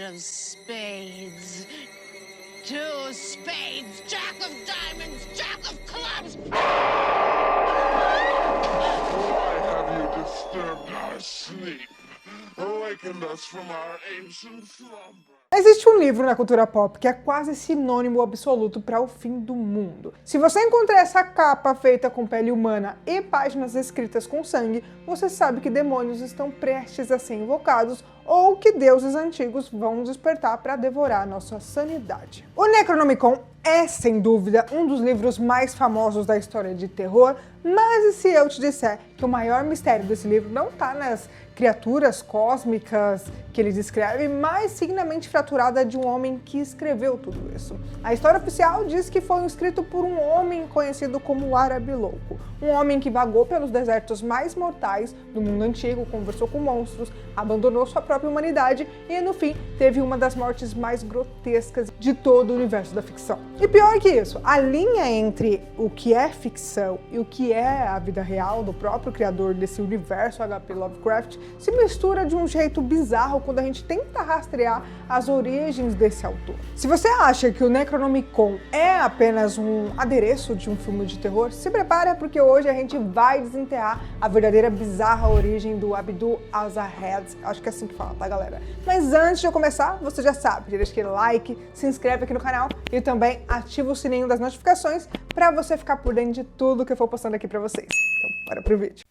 of spades. Two spades, jack of diamonds, jack of clubs. Why have you disturbed our sleep? Awakened us from our ancient slumber. Existe um livro na cultura pop que é quase sinônimo absoluto para o fim do mundo. Se você encontrar essa capa feita com pele humana e páginas escritas com sangue, você sabe que demônios estão prestes a ser invocados ou que deuses antigos vão despertar para devorar nossa sanidade. O Necronomicon é, sem dúvida, um dos livros mais famosos da história de terror, mas e se eu te disser que o maior mistério desse livro não está nas criaturas cósmicas que ele descreve, mas sim na mente fraturada de um homem que escreveu tudo isso? A história oficial diz que foi escrito por um homem conhecido como o Árabe Louco, um homem que vagou pelos desertos mais mortais do mundo antigo, conversou com monstros, abandonou sua própria humanidade e, no fim, teve uma das mortes mais grotescas de todo o universo da ficção. E pior que isso, a linha entre o que é ficção e o que é a vida real do próprio criador desse universo H.P. Lovecraft se mistura de um jeito bizarro quando a gente tenta rastrear as origens desse autor. Se você acha que o Necronomicon é apenas um adereço de um filme de terror, se prepara porque hoje a gente vai desenterrar a verdadeira bizarra origem do Abdul Al-Zahed. Acho que é assim que fala, tá, galera? Mas antes de eu começar, você já sabe, deixa aquele like, se inscreve aqui no canal e também ativa o sininho das notificações para você ficar por dentro de tudo que eu for postando aqui para vocês. Então, bora pro vídeo.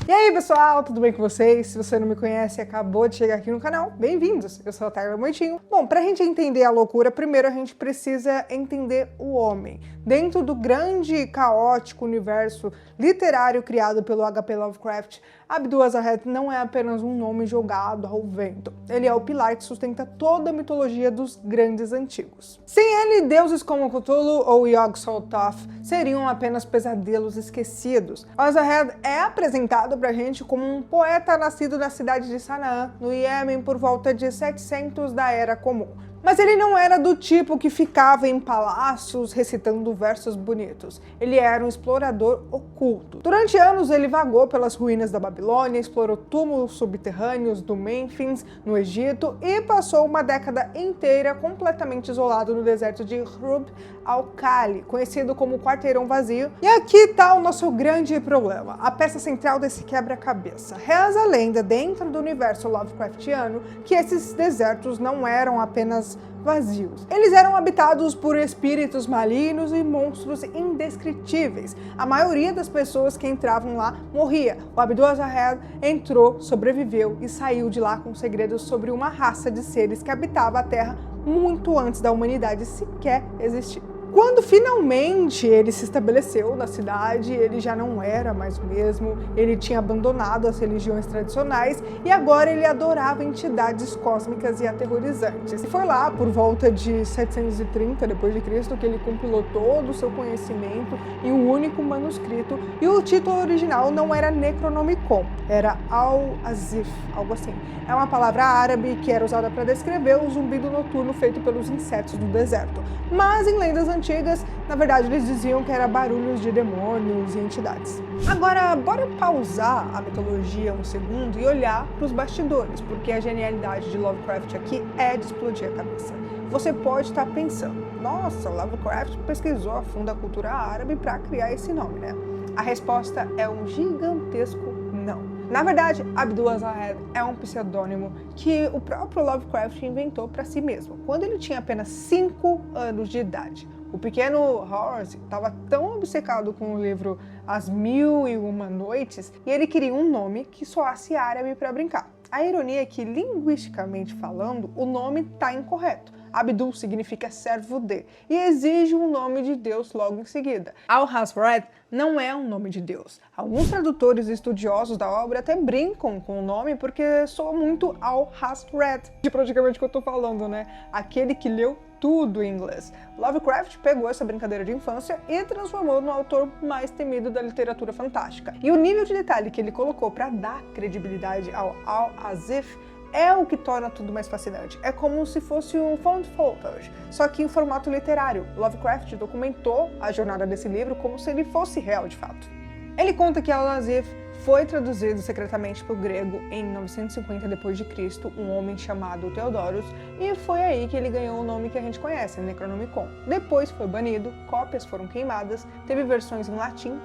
E aí pessoal, tudo bem com vocês? Se você não me conhece e acabou de chegar aqui no canal, bem-vindos! Eu sou a Tyler Moitinho. Bom, pra gente entender a loucura, primeiro a gente precisa entender o homem. Dentro do grande e caótico universo literário criado pelo H.P. Lovecraft, Abdul Al-Zahed não é apenas um nome jogado ao vento. Ele é o pilar que sustenta toda a mitologia dos grandes antigos. Sem ele, deuses como Cthulhu ou Yog-Sothoth seriam apenas pesadelos esquecidos. Al-Zahed é apresentado pra gente como um poeta nascido na cidade de Sana'a, no Iêmen, por volta de 700 da Era Comum. Mas ele não era do tipo que ficava em palácios recitando versos bonitos. Ele era um explorador oculto. Durante anos ele vagou pelas ruínas da Babilônia, explorou túmulos subterrâneos do Mênfis, no Egito, e passou uma década inteira completamente isolado no deserto de Rub al-Khali, conhecido como Quarteirão Vazio. E aqui está o nosso grande problema, a peça central desse quebra-cabeça. Reza a lenda dentro do universo Lovecraftiano que esses desertos não eram apenas vazios. Eles eram habitados por espíritos malignos e monstros indescritíveis. A maioria das pessoas que entravam lá morria. O Abdul Al-Zahed entrou, sobreviveu e saiu de lá com segredos sobre uma raça de seres que habitava a Terra muito antes da humanidade sequer existir. Quando finalmente ele se estabeleceu na cidade, ele já não era mais o mesmo, ele tinha abandonado as religiões tradicionais e agora ele adorava entidades cósmicas e aterrorizantes. E foi lá, por volta de 730 d.C., que ele compilou todo o seu conhecimento em um único manuscrito, e o título original não era Necronomicon, era Al-Azif, algo assim. É uma palavra árabe que era usada para descrever o zumbido noturno feito pelos insetos do deserto. Mas em lendas antigas, na verdade, eles diziam que era barulhos de demônios e entidades. Agora, bora pausar a mitologia um segundo e olhar para os bastidores, porque a genialidade de Lovecraft aqui é de explodir a cabeça. Você pode estar pensando, nossa, Lovecraft pesquisou a fundo a cultura árabe para criar esse nome, né? A resposta é um gigantesco não. Na verdade, Abdul Al-Zahed é um pseudônimo que o próprio Lovecraft inventou para si mesmo, quando ele tinha apenas 5 anos de idade. O pequeno Horace estava tão obcecado com o livro As Mil e Uma Noites e ele queria um nome que soasse árabe para brincar. A ironia é que, linguisticamente falando, o nome está incorreto. Abdul significa servo de e exige um nome de Deus logo em seguida. Al-Hazred não é um nome de Deus. Alguns tradutores e estudiosos da obra até brincam com o nome porque soa muito Al-Hazred, de praticamente o que eu tô falando, né? Aquele que leu tudo em inglês. Lovecraft pegou essa brincadeira de infância e transformou no autor mais temido da literatura fantástica. E o nível de detalhe que ele colocou para dar credibilidade ao Al-Azif é o que torna tudo mais fascinante. É como se fosse um found footage, só que em formato literário. Lovecraft documentou a jornada desse livro como se ele fosse real de fato. Ele conta que Al-Azif foi traduzido secretamente para o grego em 950 d.C., um homem chamado Theodorus, e foi aí que ele ganhou o nome que a gente conhece, Necronomicon. Depois foi banido, cópias foram queimadas, teve versões em latim,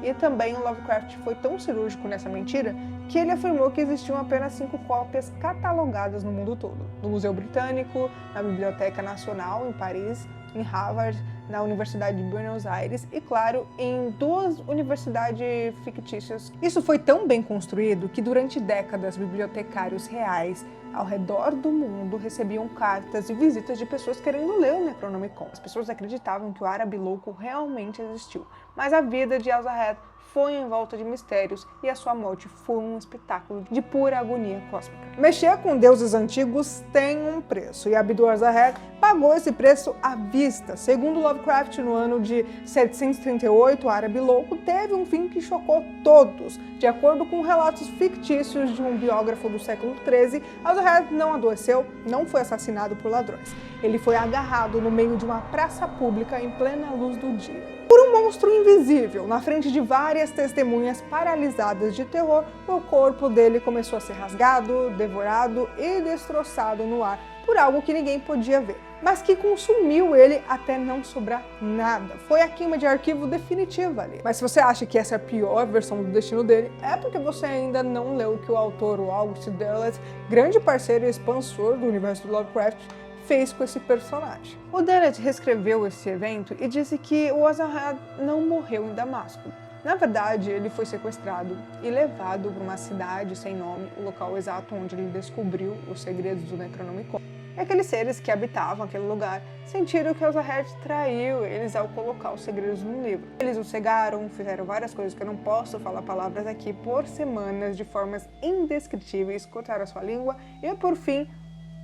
e também o Lovecraft foi tão cirúrgico nessa mentira que ele afirmou que existiam apenas 5 cópias catalogadas no mundo todo. No Museu Britânico, na Biblioteca Nacional em Paris, em Harvard, na Universidade de Buenos Aires e, claro, em 2 universidades fictícias. Isso foi tão bem construído que durante décadas bibliotecários reais ao redor do mundo recebiam cartas e visitas de pessoas querendo ler o Necronomicon. As pessoas acreditavam que o árabe louco realmente existiu, mas a vida de Al-Zahad foi em volta de mistérios e a sua morte foi um espetáculo de pura agonia cósmica. Mexer com deuses antigos tem um preço, e Abdul Al-Zahad pagou esse preço à vista. Segundo Lovecraft, no ano de 738, o árabe louco teve um fim que chocou todos. De acordo com relatos fictícios de um biógrafo do século XIII, Al-Zahad não adoeceu, não foi assassinado por ladrões. Ele foi agarrado no meio de uma praça pública em plena luz do dia por um monstro invisível. Na frente de várias testemunhas paralisadas de terror, o corpo dele começou a ser rasgado, devorado e destroçado no ar por algo que ninguém podia ver, mas que consumiu ele até não sobrar nada. Foi a queima de arquivo definitiva ali. Mas se você acha que essa é a pior versão do destino dele, é porque você ainda não leu o que o autor, o August Derleth, grande parceiro e expansor do universo do Lovecraft, fez com esse personagem. O Derleth reescreveu esse evento e disse que o Al-Zahad não morreu em Damasco. Na verdade, ele foi sequestrado e levado para uma cidade sem nome, o local exato onde ele descobriu os segredos do Necronomicon. E aqueles seres que habitavam aquele lugar sentiram que Al-Zahad traiu eles ao colocar os segredos no livro. Eles o cegaram, fizeram várias coisas que eu não posso falar palavras aqui por semanas de formas indescritíveis, cortaram a sua língua e, por fim,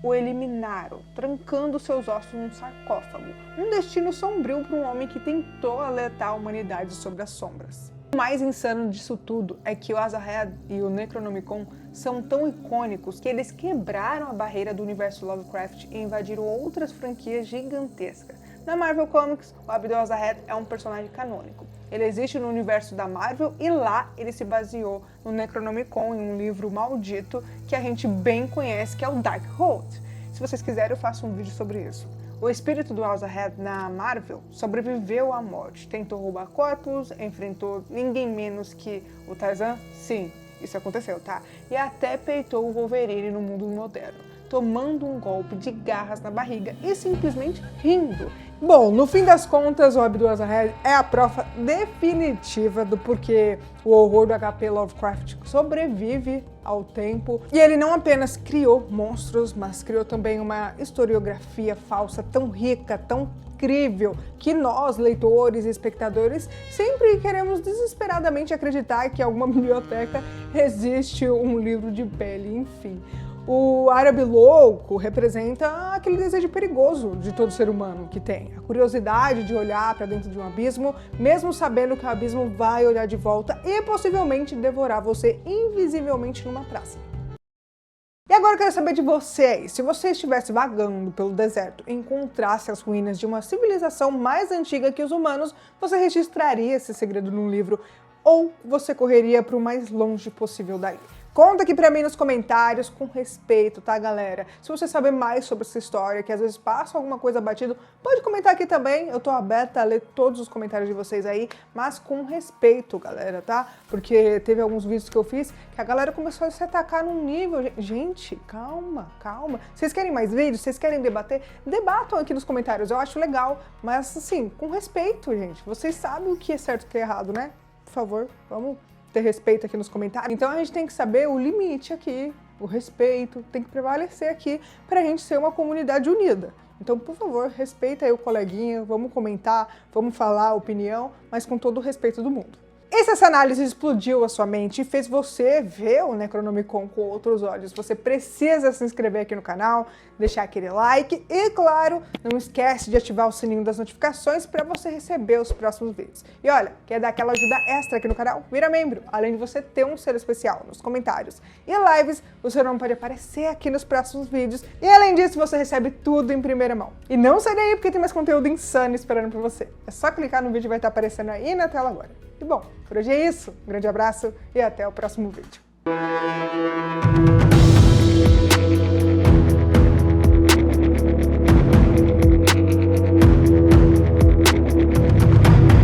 o eliminaram, trancando seus ossos num sarcófago. Um destino sombrio para um homem que tentou alertar a humanidade sobre as sombras. O mais insano disso tudo é que o Al-Zahad e o Necronomicon são tão icônicos que eles quebraram a barreira do universo Lovecraft e invadiram outras franquias gigantescas. Na Marvel Comics, o Abdul Al-Zahad é um personagem canônico. Ele existe no universo da Marvel e lá ele se baseou no Necronomicon, em um livro maldito que a gente bem conhece, que é o Darkhold. Se vocês quiserem, eu faço um vídeo sobre isso. O espírito do Al-Zahad na Marvel sobreviveu à morte, tentou roubar corpos, enfrentou ninguém menos que o Tarzan, sim, isso aconteceu, tá? E até peitou o Wolverine no mundo moderno, tomando um golpe de garras na barriga e simplesmente rindo. Bom, no fim das contas, o Abdul Al-Zahad é a prova definitiva do porquê o horror do HP Lovecraft sobrevive ao tempo. E ele não apenas criou monstros, mas criou também uma historiografia falsa tão rica, tão incrível, que nós, leitores e espectadores, sempre queremos desesperadamente acreditar que em alguma biblioteca existe um livro de pele, enfim. O árabe louco representa aquele desejo perigoso de todo ser humano que tem. A curiosidade de olhar para dentro de um abismo, mesmo sabendo que o abismo vai olhar de volta e possivelmente devorar você invisivelmente numa praça. E agora eu quero saber de você aí. Se você estivesse vagando pelo deserto e encontrasse as ruínas de uma civilização mais antiga que os humanos, você registraria esse segredo num livro ou você correria para o mais longe possível dali? Conta aqui pra mim nos comentários, com respeito, tá, galera? Se você sabe mais sobre essa história, que às vezes passa alguma coisa batido, pode comentar aqui também. Eu tô aberta a ler todos os comentários de vocês aí, mas com respeito, galera, tá? Porque teve alguns vídeos que eu fiz que a galera começou a se atacar num nível... Gente, calma, calma. Vocês querem mais vídeos? Vocês querem debater? Debatam aqui nos comentários, eu acho legal. Mas, assim, com respeito, gente. Vocês sabem o que é certo e o que é errado, né? Por favor, vamos ter respeito aqui nos comentários. Então a gente tem que saber o limite aqui, o respeito, tem que prevalecer aqui pra gente ser uma comunidade unida. Então, por favor, respeita aí o coleguinha, vamos comentar, vamos falar a opinião, mas com todo o respeito do mundo. E se essa análise explodiu a sua mente e fez você ver o Necronomicon com outros olhos, você precisa se inscrever aqui no canal, deixar aquele like e, claro, não esquece de ativar o sininho das notificações para você receber os próximos vídeos. E olha, quer dar aquela ajuda extra aqui no canal? Vira membro, além de você ter um selo especial nos comentários e lives, o seu nome pode aparecer aqui nos próximos vídeos e, além disso, você recebe tudo em primeira mão. E não sai daí porque tem mais conteúdo insano esperando por você. É só clicar no vídeo que vai estar aparecendo aí na tela agora. E bom, por hoje é isso. Um grande abraço e até o próximo vídeo.